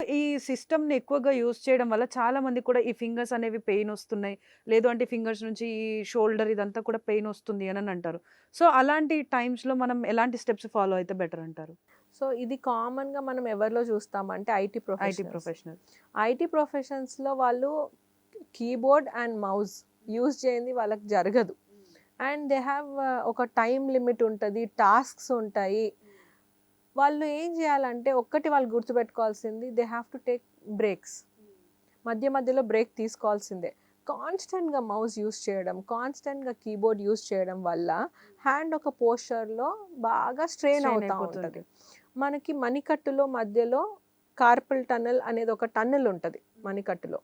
ఈ సిస్టమ్‌ని ఎక్కువగా యూజ్ చేయడం వల్ల చాలా మందికి కూడా ఈ ఫింగర్స్ అనేవి పెయిన్ వస్తున్నాయి. లేదు అంటే ఫింగర్స్ నుంచి ఈ షోల్డర్ ఇదంతా కూడా పెయిన్ వస్తుంది అనని అంటారు. సో, అలాంటి టైమ్స్‌లో మనం ఎలాంటి స్టెప్స్ ఫాలో అయితే బెటర్ అంటారు? సో ఇది కామన్‌గా మనం ఎవరిలో చూస్తామంటే IT IT professionals. Professional. IT ప్రొఫెషన్స్‌లో వాళ్ళు కీబోర్డ్ అండ్ మౌస్ యూజ్ చేయంది వాళ్ళకి జరగదు. అండ్ దే హ్యావ్ ఒక టైమ్ లిమిట్ ఉంటది. టాస్క్స్ ఉంటాయి. వాళ్ళు ఏం చేయాలంటే ఒక్కటి వాళ్ళు గుర్తుపెట్టుకోవాల్సింది they have to take breaks. మధ్య మధ్యలో బ్రేక్ తీసుకోవాల్సిందే. కాన్స్టెంట్‌గా మౌస్ యూజ్ చేయడం, కాన్స్టెంట్‌గా కీబోర్డ్ యూజ్ చేయడం వల్ల హ్యాండ్ ఒక పోస్చర్‌లో బాగా స్ట్రెయిన్ స్ట్రెయిన్ అవుతా ఉంటది. అయిపోతుంది. మనకి మణికట్టులో మధ్యలో కార్పల్ టన్నెల్ అనేది ఒక టన్నెల్ ఉంటది మణికట్టులో.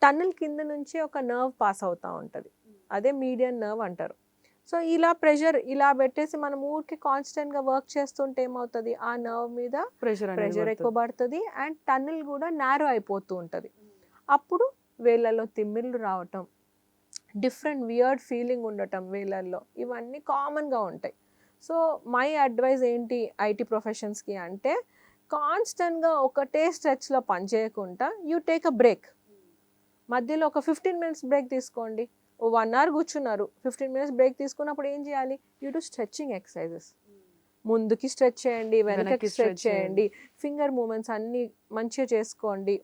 టన్నెల్ కింద నుంచి ఒక నర్వ్ పాస్ అవుతా ఉంటది. అదే మీడియన్ నర్వ్ అంటారు. సో, ఇలా ప్రెషర్ ఇలా పెట్టేసి మనం ఊరికే కాన్స్టెంట్‌గా వర్క్ చేస్తుంటే ఏమవుతది, ఆ నర్వ్ మీద ప్రెషర్ అనేది ప్రెషర్ ఎక్కువ పడుతుంది. పడతది. అండ్ టన్నెల్ కూడా నారో అయిపోతూ ఉంటది. అప్పుడు వేళ్ళలో తిమ్మిర్లు రావటం, డిఫరెంట్ వియర్డ్ ఫీలింగ్ ఉండటం వేళ్ళల్లో, ఇవన్నీ కామన్‌గా ఉంటాయి. సో, మై అడ్వైస్ ఏంటి ఐటీ ప్రొఫెషన్స్‌కి అంటే, కాన్స్టెంట్‌గా ఒకటే స్ట్రెచ్‌లో పని చేయకుండా యూ టేక్ అ బ్రేక్. మధ్యలో ఒక 15 మినిట్స్ బ్రేక్ తీసుకోండి. ఓ 1 అవర్ కూర్చున్నారు. 15 మినిట్స్ బ్రేక్ తీసుకున్నప్పుడు ఏం చేయాలి? You do stretching exercises. ముందుకి స్ట్రెచ్ చేయండి, వెనకకి వెనక్కి స్ట్రెచ్ స్ట్రెచ్ చేయాలి. చేయండి. ఫింగర్ మూవ్‌మెంట్స్ అన్నీ మంచిగా చేసుకోండి.